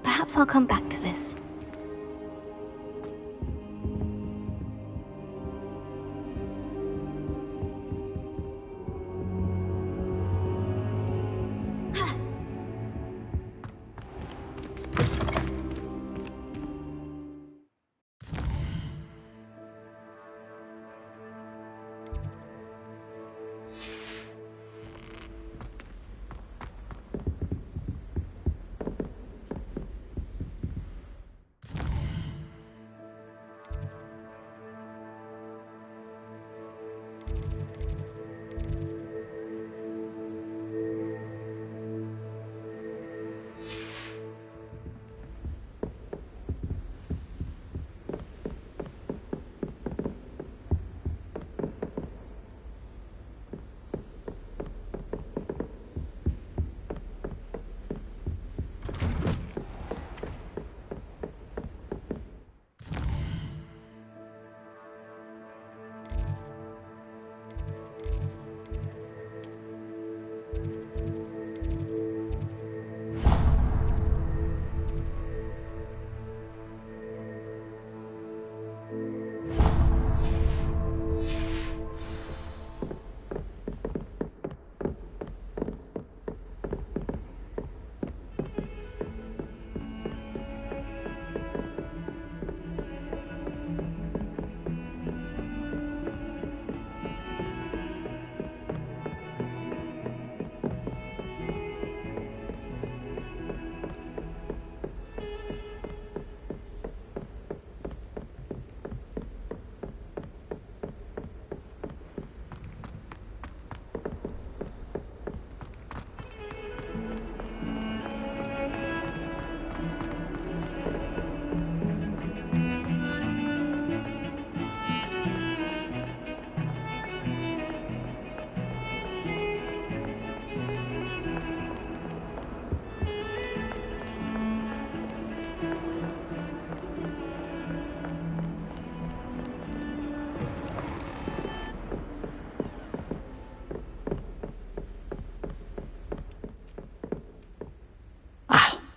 Perhaps I'll come back to this.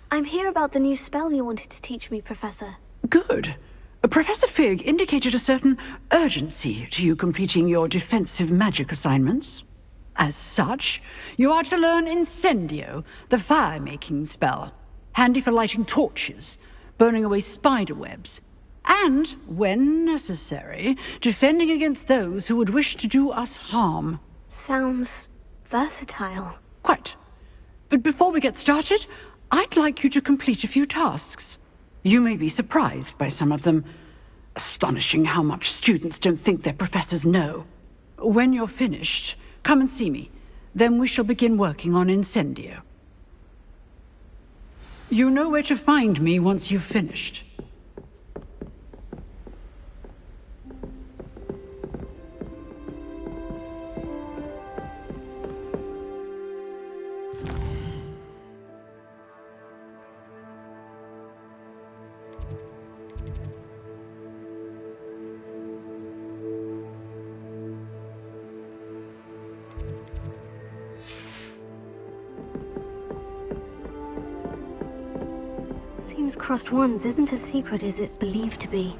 I'm here about the new spell you wanted to teach me, Professor. Good. Professor Fig indicated a certain urgency to you completing your defensive magic assignments. As such, you are to learn Incendio, the fire-making spell, handy for lighting torches, burning away spider webs, and, when necessary, defending against those who would wish to do us harm. Sounds versatile. Quite. But before we get started, I'd like you to complete a few tasks. You may be surprised by some of them. Astonishing how much students don't think their professors know. When you're finished, come and see me. Then we shall begin working on Incendio. You know where to find me once you've finished. Seems crossed ones isn't as secret as it's believed to be.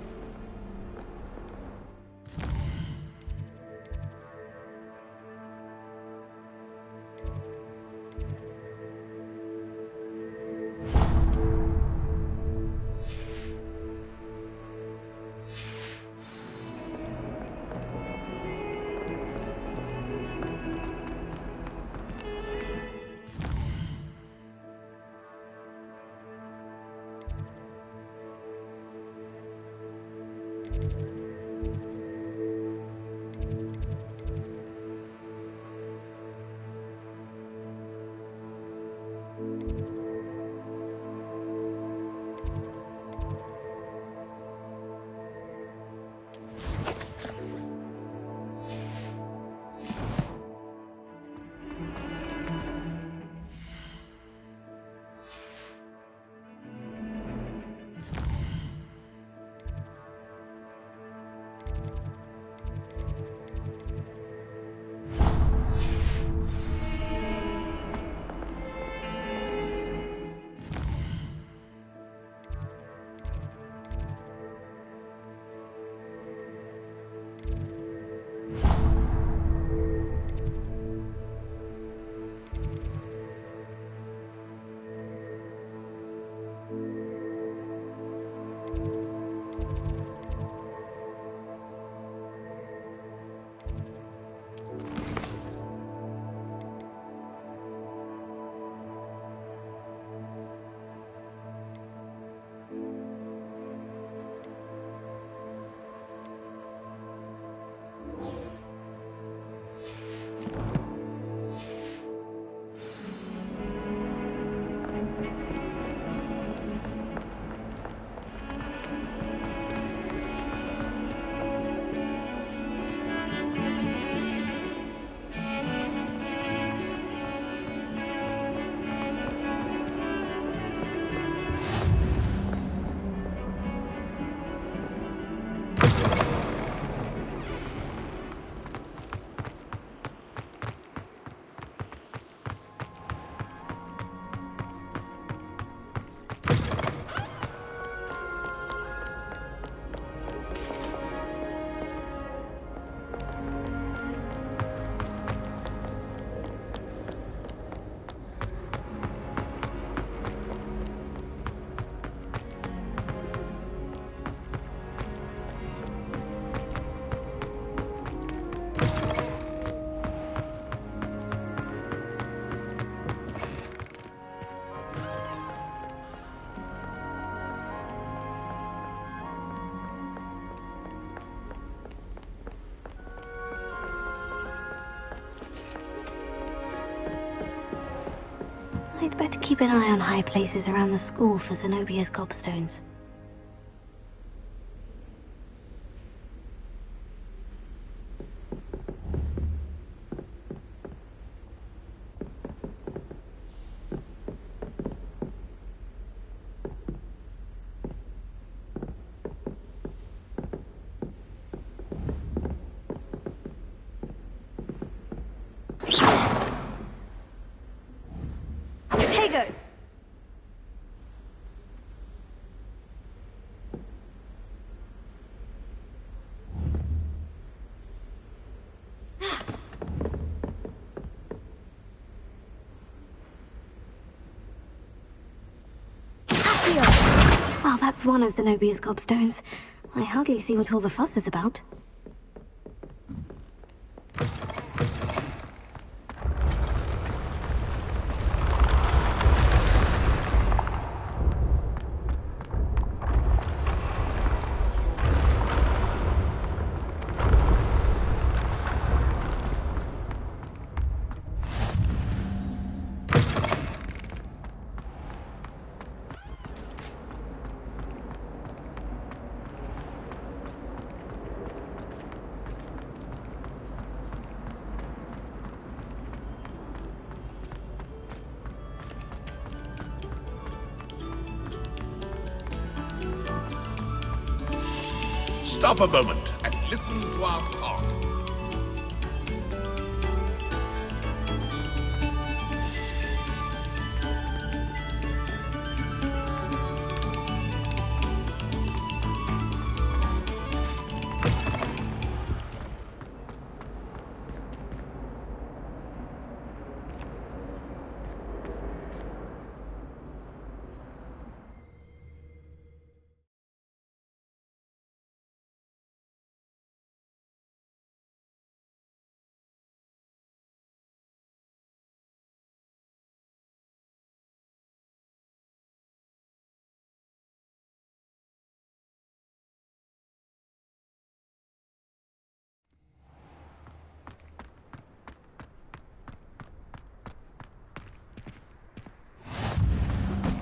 I'd better keep an eye on high places around the school for Zenobia's gobstones. Potato! Well, that's one of Zenobia's gobstones. I hardly see what all the fuss is about. Stop a moment and listen to our song.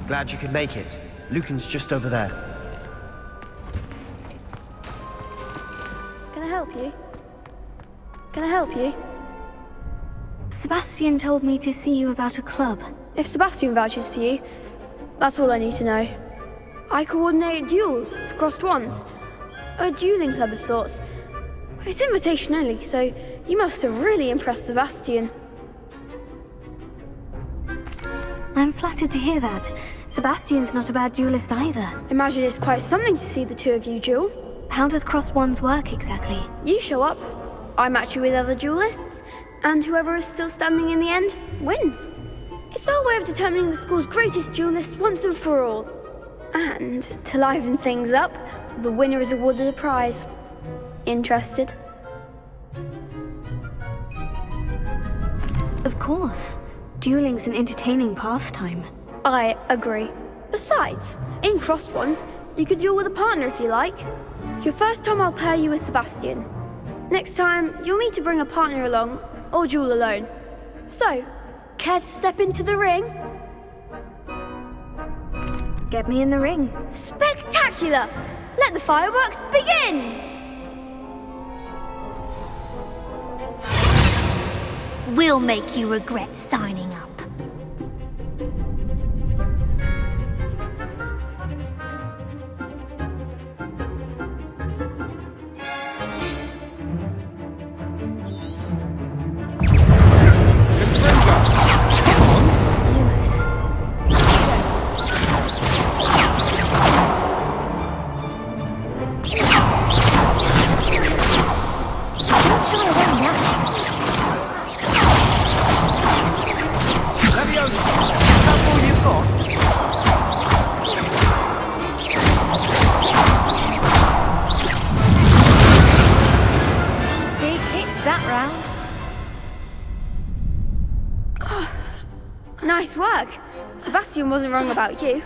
Glad you could make it. Lucan's just over there. Can I help you? Can I help you? Sebastian told me to see you about a club. If Sebastian vouches for you, that's all I need to know. I coordinate duels for crossed wands. A dueling club of sorts. It's invitation only, so you must have really impressed Sebastian. I'm flattered to hear that. Sebastian's not a bad duelist either. Imagine it's quite something to see the two of you duel. How does crossed wands work exactly? You show up, I match you with other duelists, and whoever is still standing in the end wins. It's our way of determining the school's greatest duelist once and for all. And to liven things up, the winner is awarded a prize. Interested? Of course. Dueling's an entertaining pastime. I agree. Besides, in crossed ones, you could duel with a partner if you like. Your first time I'll pair you with Sebastian. Next time, you'll need to bring a partner along, or duel alone. So, care to step into the ring? Get me in the ring. Spectacular! Let the fireworks begin! We'll make you regret signing up. Lumos. Don't shy away now. Leviosa, is that all you've got? Big hits that round. Nice work. Sebastian wasn't wrong about you.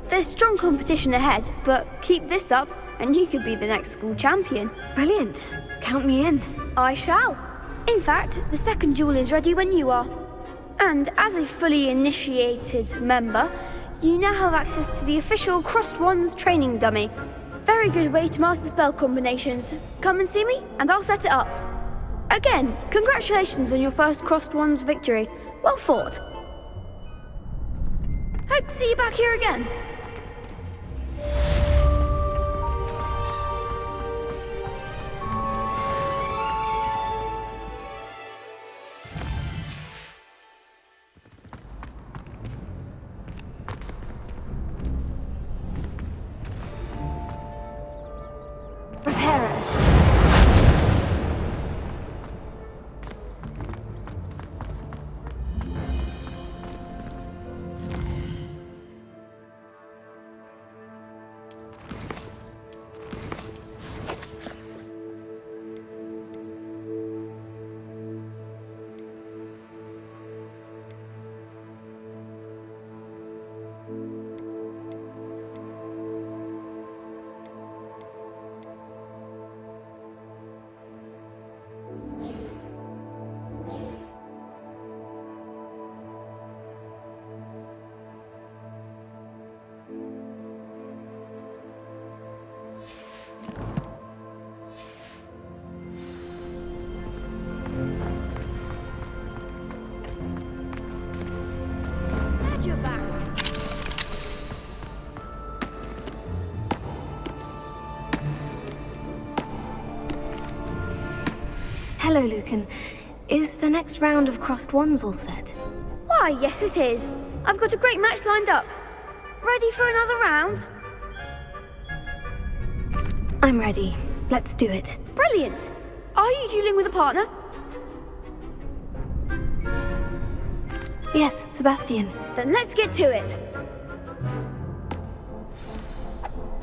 There's strong competition ahead, but keep this up and you could be the next school champion. Brilliant. Count me in. I shall. In fact, the second duel is ready when you are. And as a fully initiated member, you now have access to the official Crossed Wands training dummy. Very good way to master spell combinations. Come and see me, and I'll set it up. Again, congratulations on your first Crossed Wands victory. Well fought. Hope to see you back here again. Prepare. Glad you're back. Hello, Lucan. Is the next round of Crossed Wands all set? Why, yes it is. I've got a great match lined up. Ready for another round? I'm ready. Let's do it. Brilliant. Are you dueling with a partner? Yes, Sebastian. Then let's get to it.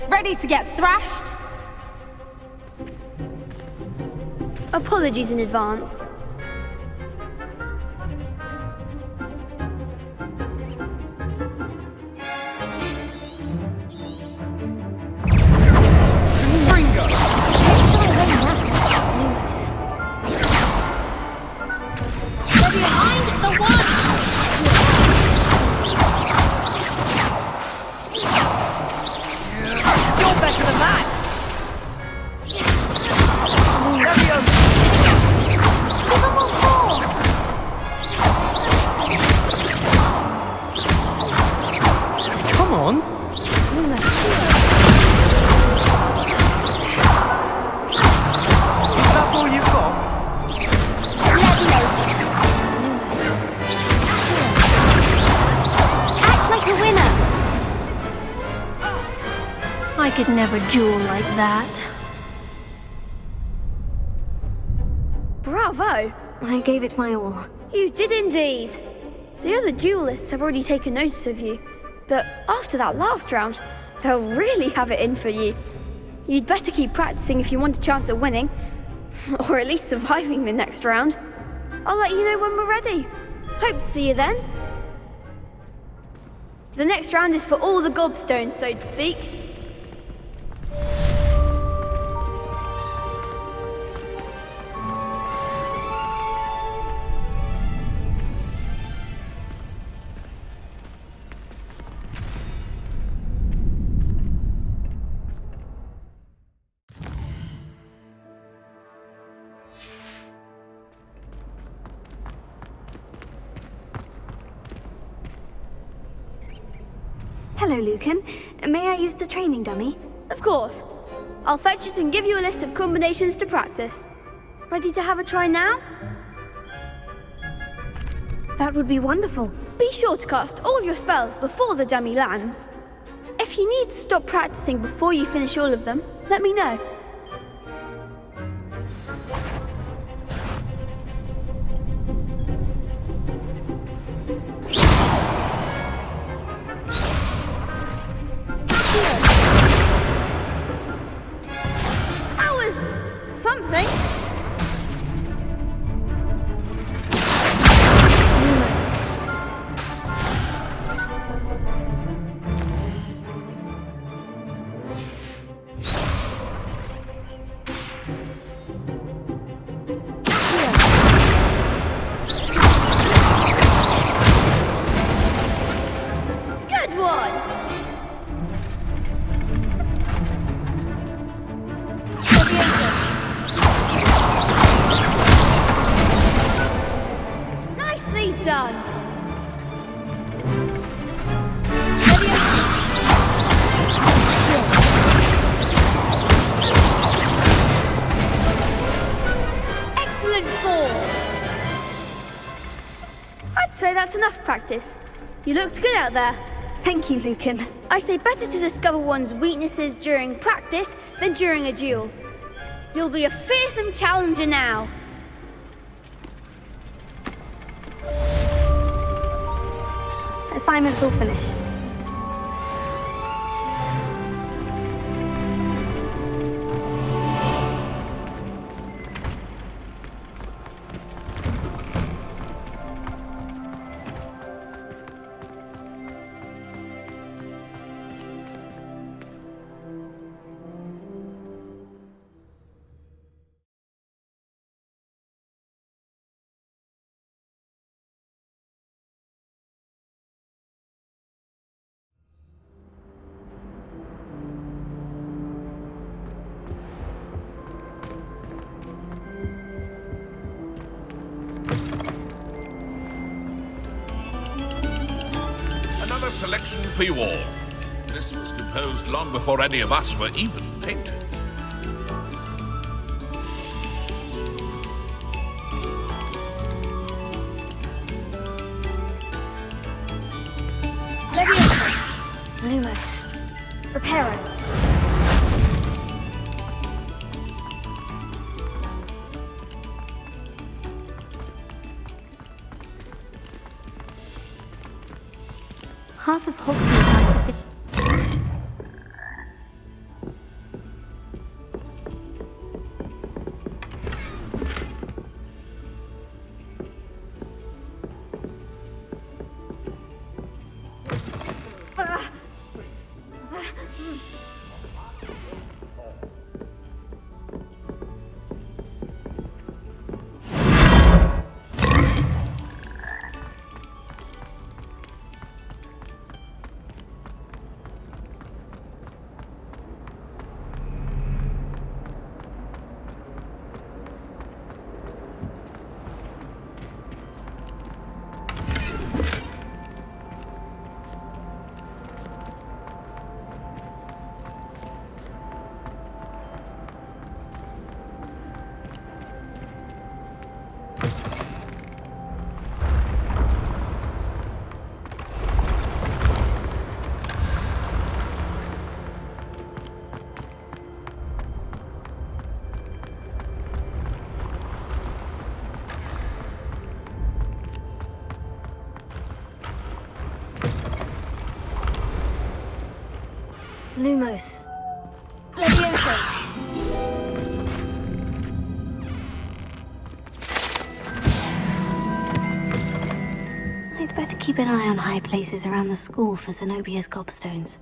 Ready to get thrashed? Apologies in advance. Lumos. They're behind the wand! You're better than that! Leviosa! Give them a call! Come on! Lumos. Is that all you've got? Leviosa! Lumos. Act like a winner! I could never duel like that. Bravo! I gave it my all. You did indeed. The other duelists have already taken notice of you, but after that last round, they'll really have it in for you. You'd better keep practicing if you want a chance at winning, or at least surviving the next round. I'll let you know when we're ready. Hope to see you then. The next round is for all the gobstones, so to speak. Hello, Lucan. May I use the training dummy? Of course. I'll fetch it and give you a list of combinations to practice. Ready to have a try now? That would be wonderful. Be sure to cast all your spells before the dummy lands. If you need to stop practicing before you finish all of them, let me know. That was something. Lumos. Good one. Nicely done. Excellent form. I'd say that's enough practice. You looked good out there. Thank you, Lucan. I say better to discover one's weaknesses during practice than during a duel. You'll be a fearsome challenger now. Assignment's all finished. Another selection for you all. This was composed long before any of us were even painted. Lumos. Reparo. Half of Hogsmeade might have been... Lumos. Leviosa. I'd better keep an eye on high places around the school for Zenobia's gobstones.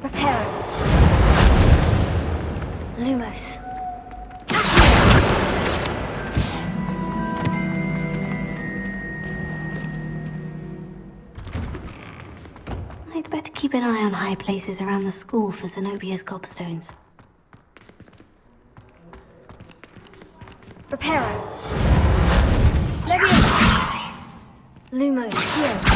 Reparo. Lumos. I'd better keep an eye on high places around the school for Zenobia's gobstones. Reparo. Leviosa. Lumos. Here.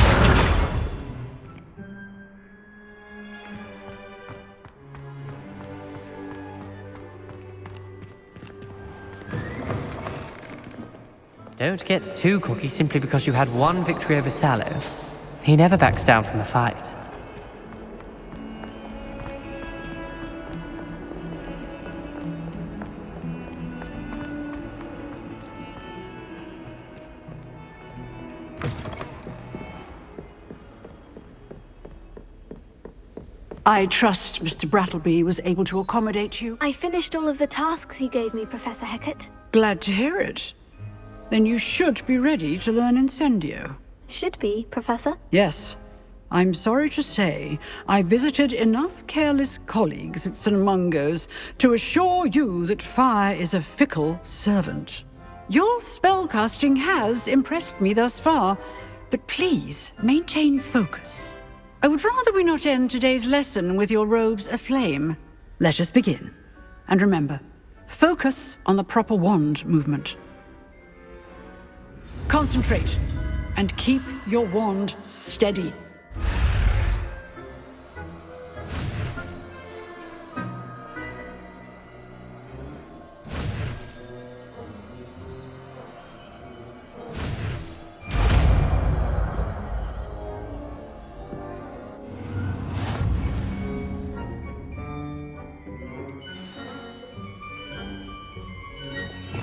Don't get too cocky simply because you had one victory over Sallow. He never backs down from a fight. I trust Mr. Brattleby was able to accommodate you. I finished all of the tasks you gave me, Professor Hecat. Glad to hear it. Then you should be ready to learn Incendio. Should be, Professor. Yes. I'm sorry to say, I visited enough careless colleagues at St. Mungo's to assure you that fire is a fickle servant. Your spellcasting has impressed me thus far, but please maintain focus. I would rather we not end today's lesson with your robes aflame. Let us begin. And remember, focus on the proper wand movement. Concentrate, and keep your wand steady.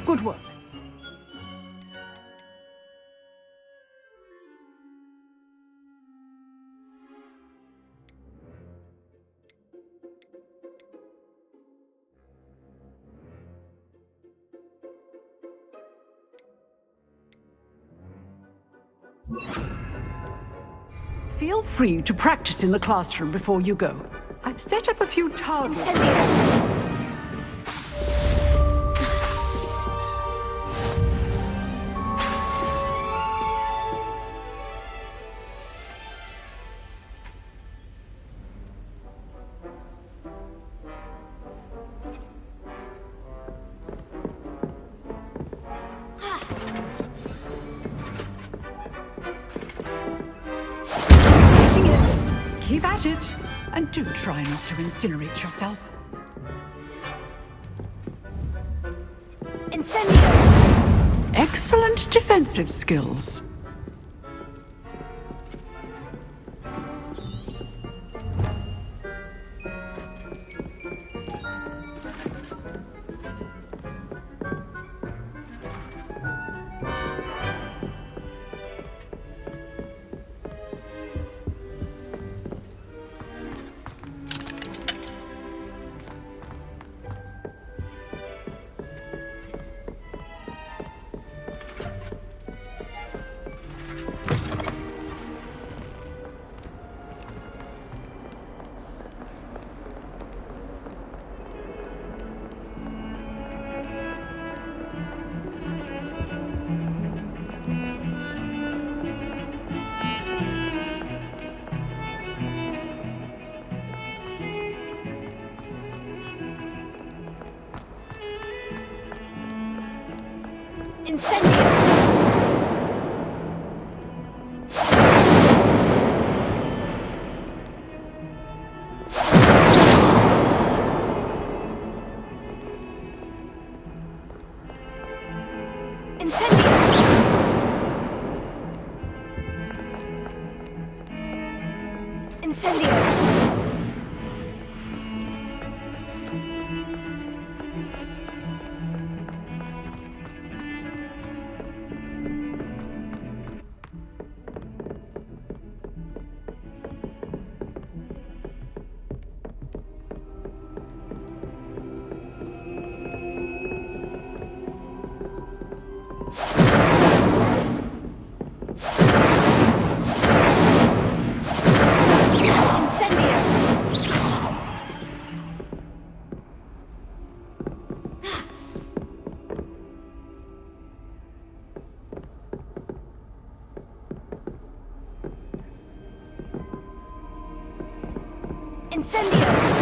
Good work. Feel free to practice in the classroom before you go. I've set up a few targets. Incendio. Getting it. Keep at it. And do try not to incinerate yourself. Incendio. Excellent defensive skills. Incendio. Incendio. Incendio. Incendio. Incendio!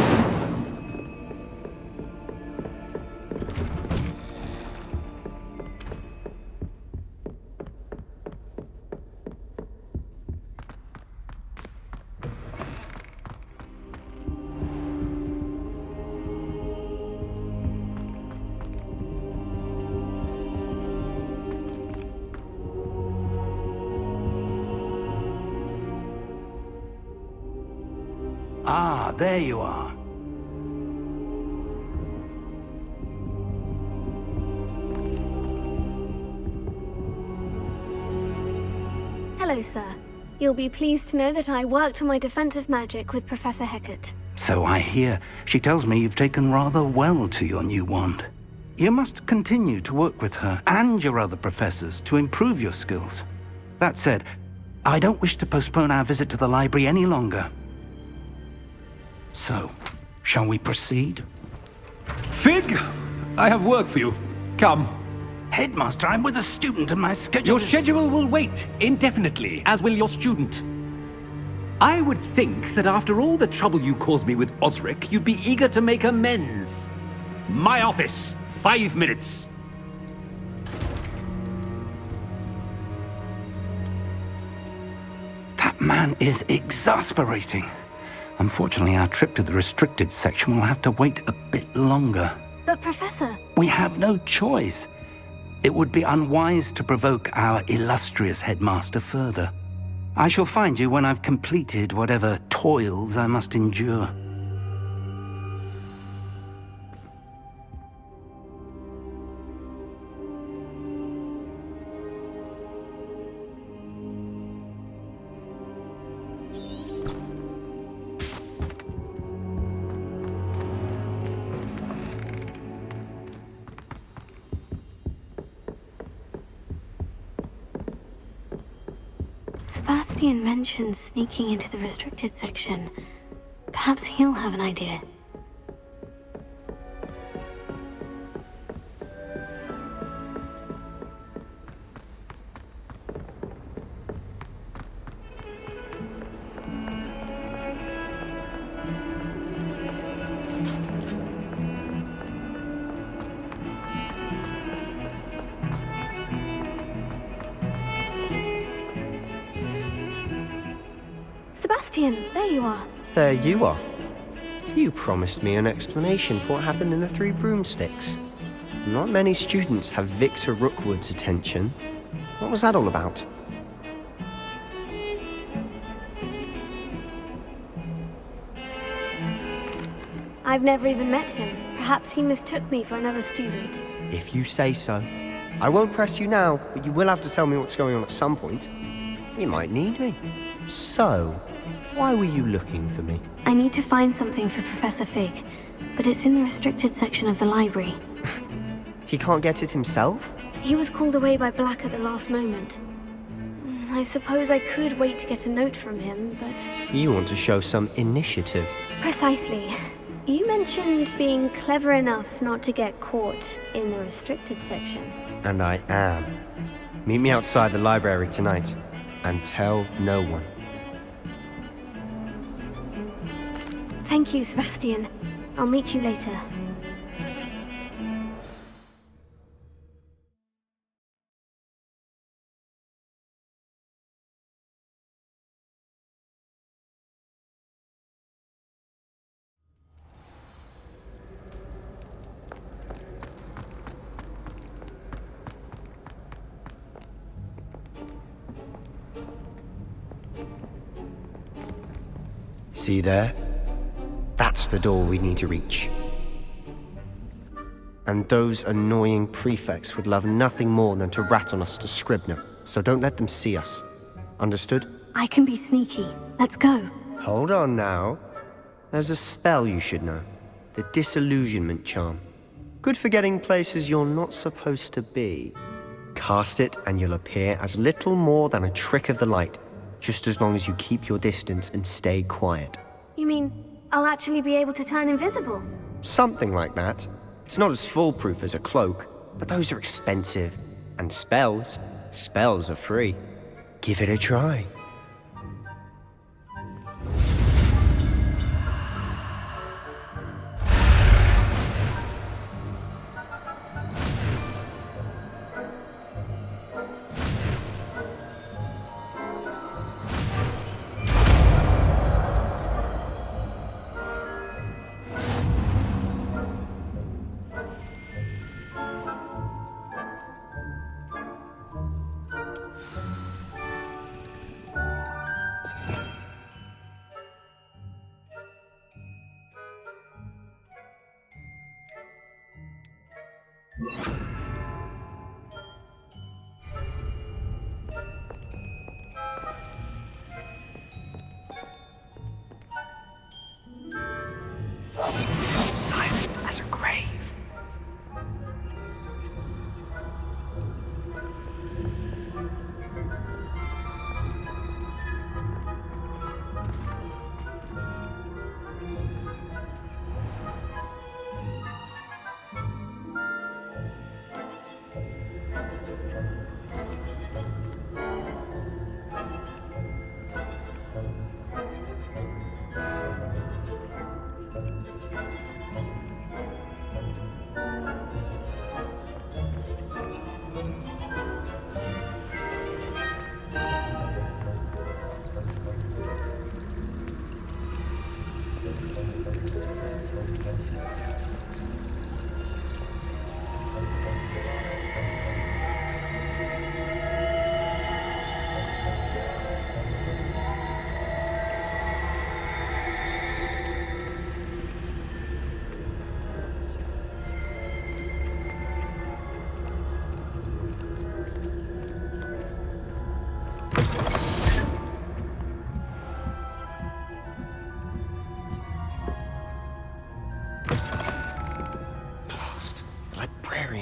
Ah, there you are. Hello, sir. You'll be pleased to know that I worked on my defensive magic with Professor Hecat. So I hear. She tells me you've taken rather well to your new wand. You must continue to work with her and your other professors to improve your skills. That said, I don't wish to postpone our visit to the library any longer. So, shall we proceed? Fig, I have work for you. Come. Headmaster, I'm with a student and my schedule Your is- schedule will wait indefinitely, as will your student. I would think that after all the trouble you caused me with Osric, you'd be eager to make amends. My office, 5 minutes. That man is exasperating. Unfortunately, our trip to the restricted section will have to wait a bit longer. But, Professor... We have no choice. It would be unwise to provoke our illustrious headmaster further. I shall find you when I've completed whatever toils I must endure. Sebastian mentioned sneaking into the restricted section. Perhaps he'll have an idea. Sebastian, there you are. There you are. You promised me an explanation for what happened in the Three Broomsticks. Not many students have Victor Rookwood's attention. What was that all about? I've never even met him. Perhaps he mistook me for another student. If you say so. I won't press you now, but you will have to tell me what's going on at some point. You might need me. So, why were you looking for me? I need to find something for Professor Fig, but it's in the restricted section of the library. He can't get it himself? He was called away by Black at the last moment. I suppose I could wait to get a note from him, but... You want to show some initiative. Precisely. You mentioned being clever enough not to get caught in the restricted section. And I am. Meet me outside the library tonight, and tell no one. Thank you, Sebastian. I'll meet you later. See there? That's the door we need to reach. And those annoying prefects would love nothing more than to rat on us to Scribner, so don't let them see us. Understood? I can be sneaky. Let's go. Hold on now. There's a spell you should know. The Disillusionment Charm. Good for getting places you're not supposed to be. Cast it and you'll appear as little more than a trick of the light, just as long as you keep your distance and stay quiet. You mean I'll actually be able to turn invisible? Something like that. It's not as foolproof as a cloak, but those are expensive. And spells are free. Give it a try. Silent as a grave.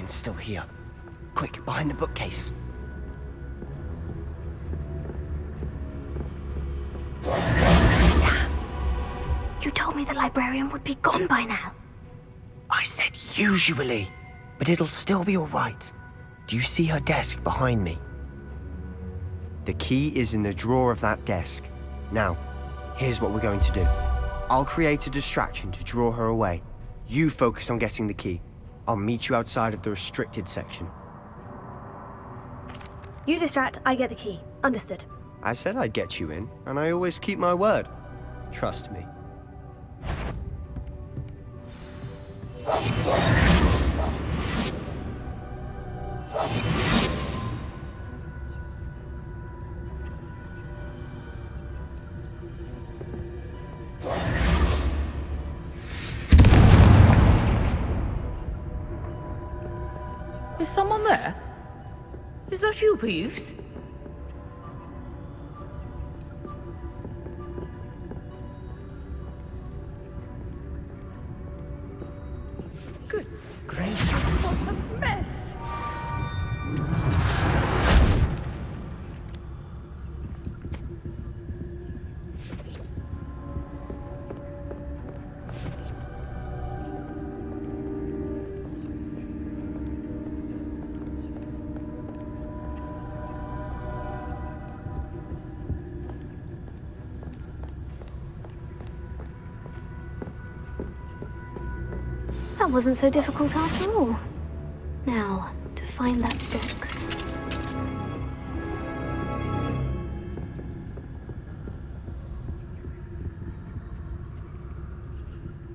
Still here. Quick, behind the bookcase. You told me the librarian would be gone by now. I said usually, but it'll still be all right. Do you see her desk behind me? The key is in the drawer of that desk. Now, here's what we're going to do. I'll create a distraction to draw her away. You focus on getting the key. I'll meet you outside of the restricted section. You distract, I get the key. Understood. I said I'd get you in, and I always keep my word. Trust me. Is someone there? Is that you, Peeves? Goodness gracious, what a mess! That wasn't so difficult after all. Now, to find that book.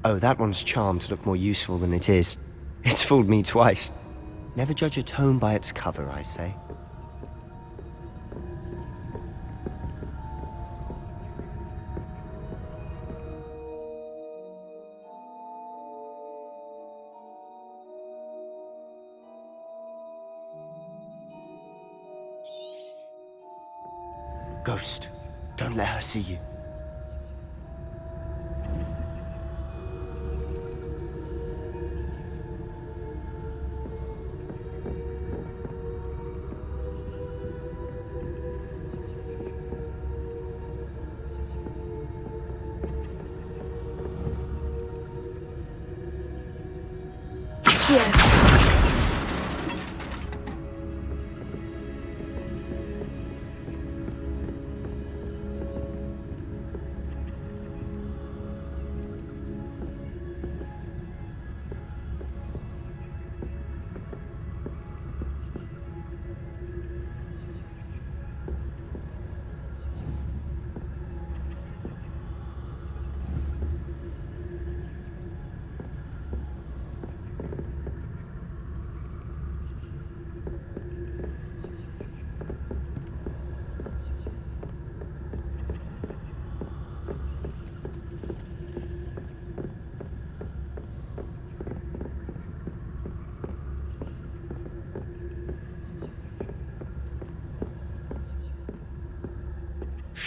Oh, that one's charmed to look more useful than it is. It's fooled me twice. Never judge a tome by its cover, I say. Ghost, don't let her see you.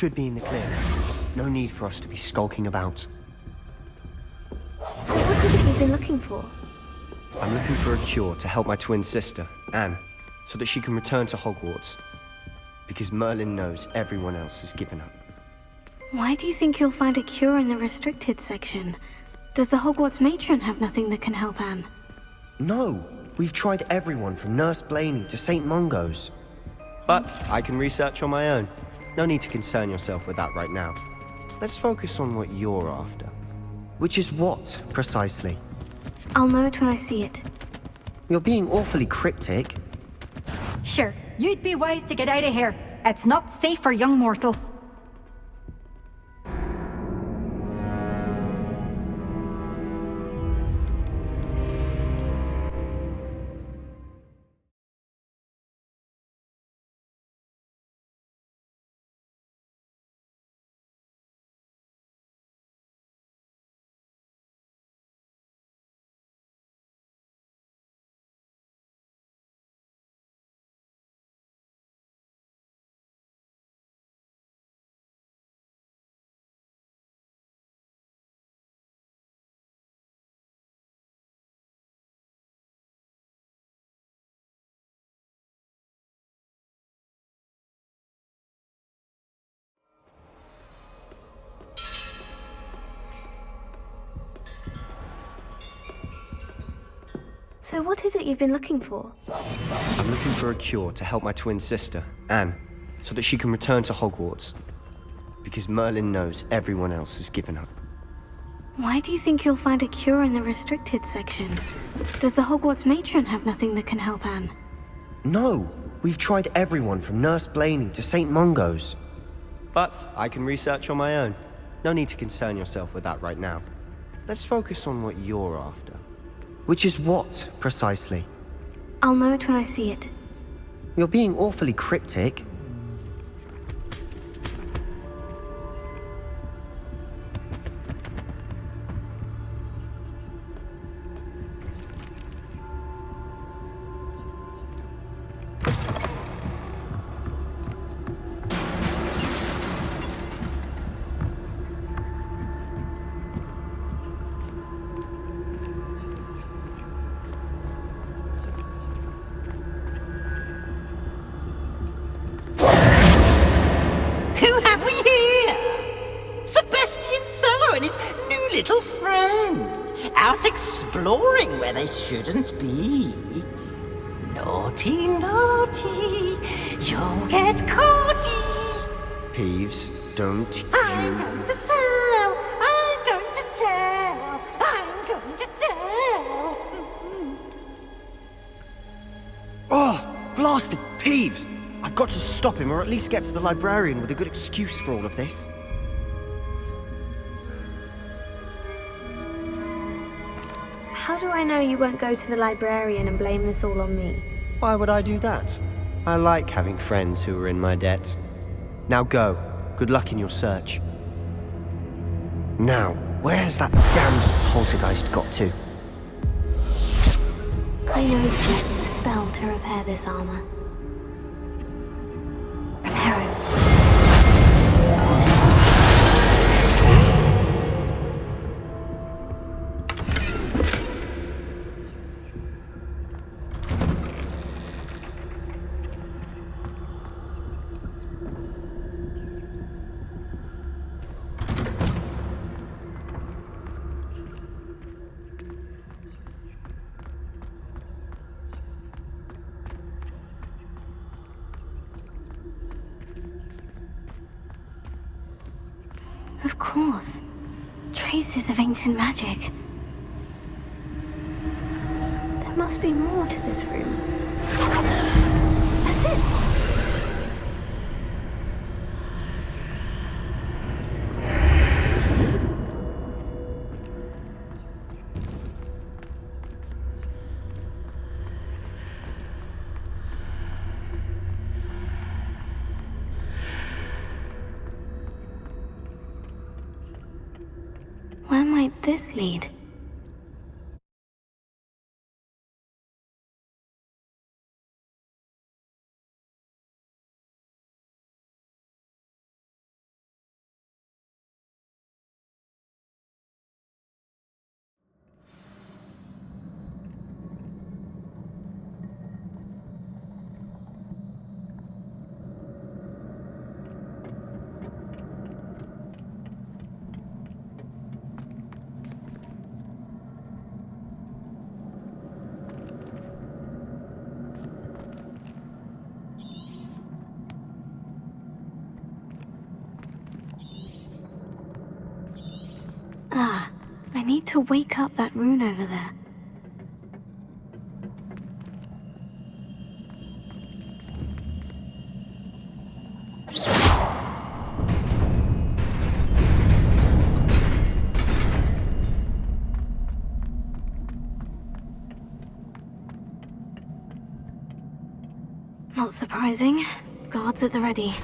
should be in the clear. No need for us to be skulking about. So what is it you've been looking for? I'm looking for a cure to help my twin sister, Anne, so that she can return to Hogwarts. Because Merlin knows everyone else has given up. Why do you think you'll find a cure in the restricted section? Does the Hogwarts matron have nothing that can help Anne? No, we've tried everyone from Nurse Blaney to St. Mungo's. But I can research on my own. No need to concern yourself with that right now. Let's focus on what you're after. Which is what, precisely? I'll know it when I see it. You're being awfully cryptic. Sure, you'd be wise to get out of here. It's not safe for young mortals. So what is it you've been looking for? I'm looking for a cure to help my twin sister, Anne, so that she can return to Hogwarts. Because Merlin knows everyone else has given up. Why do you think you'll find a cure in the restricted section? Does the Hogwarts matron have nothing that can help Anne? No, we've tried everyone from Nurse Blaney to St. Mungo's. But I can research on my own. No need to concern yourself with that right now. Let's focus on what you're after. Which is what, precisely? I'll know it when I see it. You're being awfully cryptic. Who have we here? Sebastian Sallow and his new little friend, out exploring where they shouldn't be. Naughty, naughty, you'll get caughty. Peeves, don't I'm going to tell, I'm going to tell, I'm going to tell. Oh, blasted Peeves! I've got to stop him, or at least get to the librarian with a good excuse for all of this. How do I know you won't go to the librarian and blame this all on me? Why would I do that? I like having friends who are in my debt. Now go. Good luck in your search. Now, where has that damned poltergeist got to? I know just the spell to repair this armor. Repair it. Of course. Traces of ancient magic. There must be more to this room. That's it! Where might this lead? Ah, I need to wake up that rune over there. Not surprising. Guards at the ready.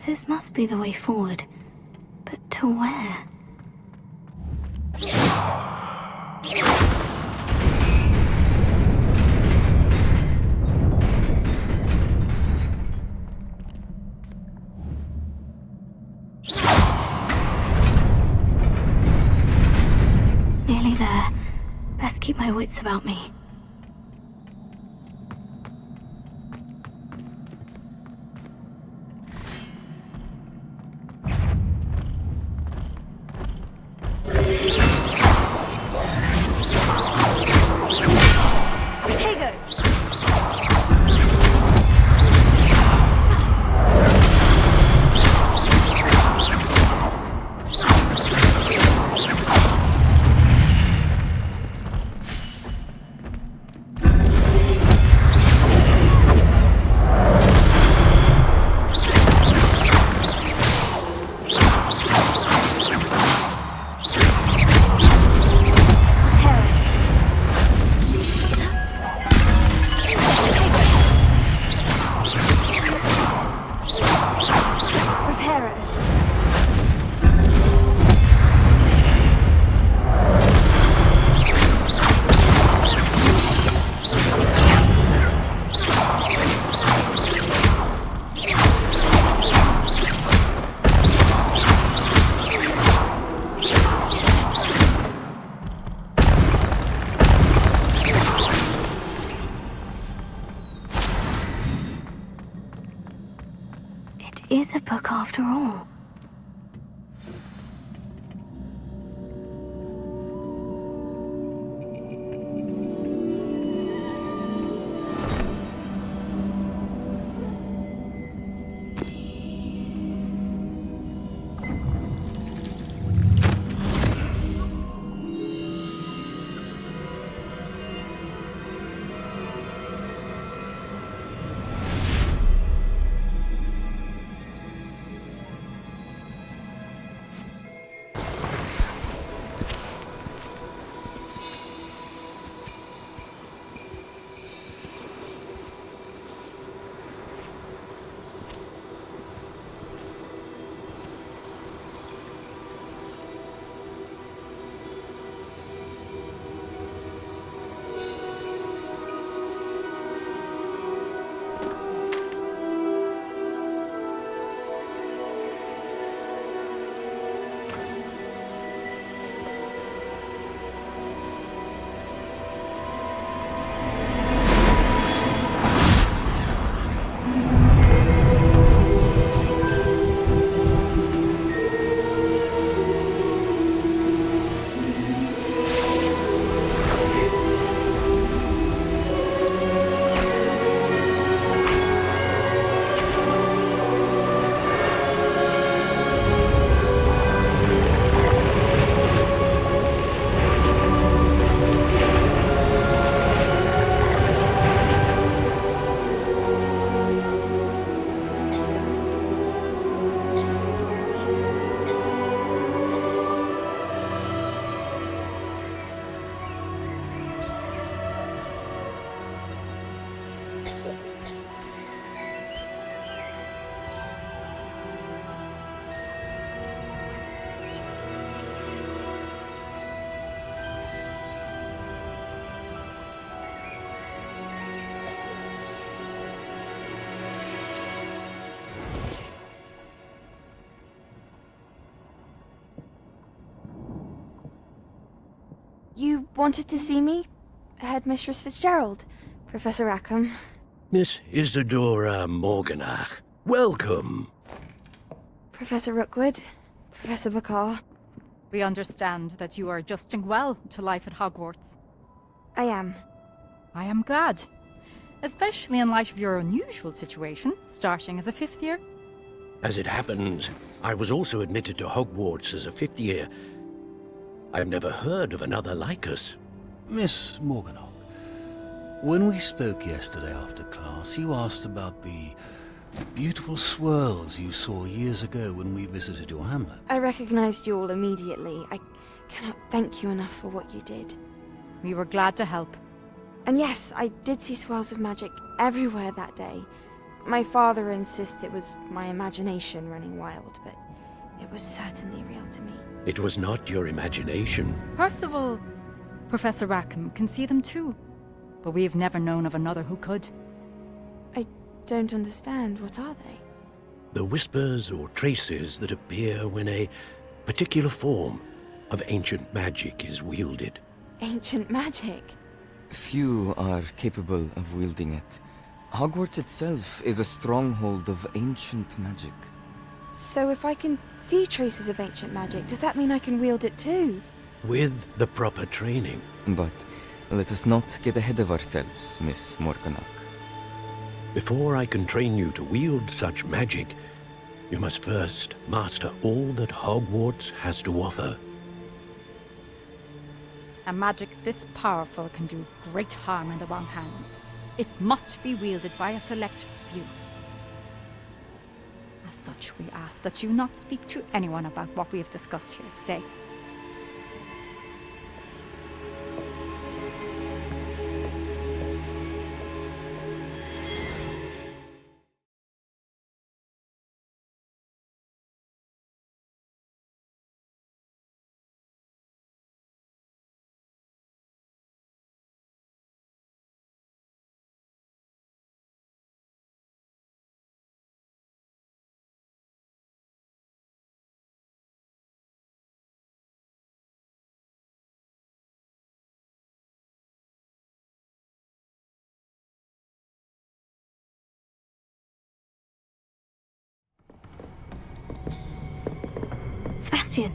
This must be the way forward. But to where? Nearly there. Best keep my wits about me. Is a book after all. You wanted to see me? Headmistress Fitzgerald, Professor Rackham. Miss Isadora Morganach, welcome. Professor Rookwood, Professor Bakar. We understand that you are adjusting well to life at Hogwarts. I am. I am glad. Especially in light of your unusual situation, starting as a 5th year. As it happens, I was also admitted to Hogwarts as a 5th year. I've never heard of another like us. Miss Morganach, when we spoke yesterday after class, you asked about the beautiful swirls you saw years ago when we visited your hamlet. I recognized you all immediately. I cannot thank you enough for what you did. We were glad to help. And yes, I did see swirls of magic everywhere that day. My father insists it was my imagination running wild, but it was certainly real to me. It was not your imagination. Percival, Professor Rackham can see them too, but we have never known of another who could. I don't understand. What are they? The whispers or traces that appear when a particular form of ancient magic is wielded. Ancient magic? Few are capable of wielding it. Hogwarts itself is a stronghold of ancient magic. So if I can see traces of ancient magic, does that mean I can wield it too? With the proper training. But let us not get ahead of ourselves, Miss Morganach. Before I can train you to wield such magic, you must first master all that Hogwarts has to offer. A magic this powerful can do great harm in the wrong hands. It must be wielded by a select few. As such, we ask that you not speak to anyone about what we have discussed here today. Sebastian!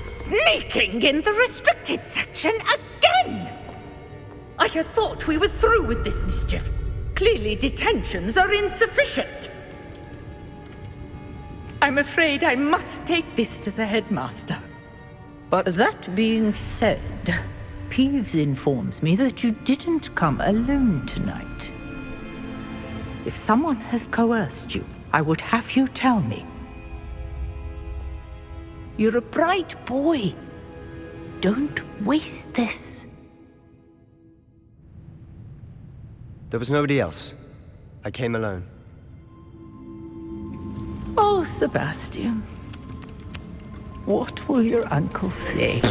Sneaking in the restricted section again! I had thought we were through with this mischief. Clearly detentions are insufficient. I'm afraid I must take this to the headmaster. But that being said, Peeves informs me that you didn't come alone tonight. If someone has coerced you, I would have you tell me. You're a bright boy. Don't waste this. There was nobody else. I came alone. Oh, Sebastian. What will your uncle say?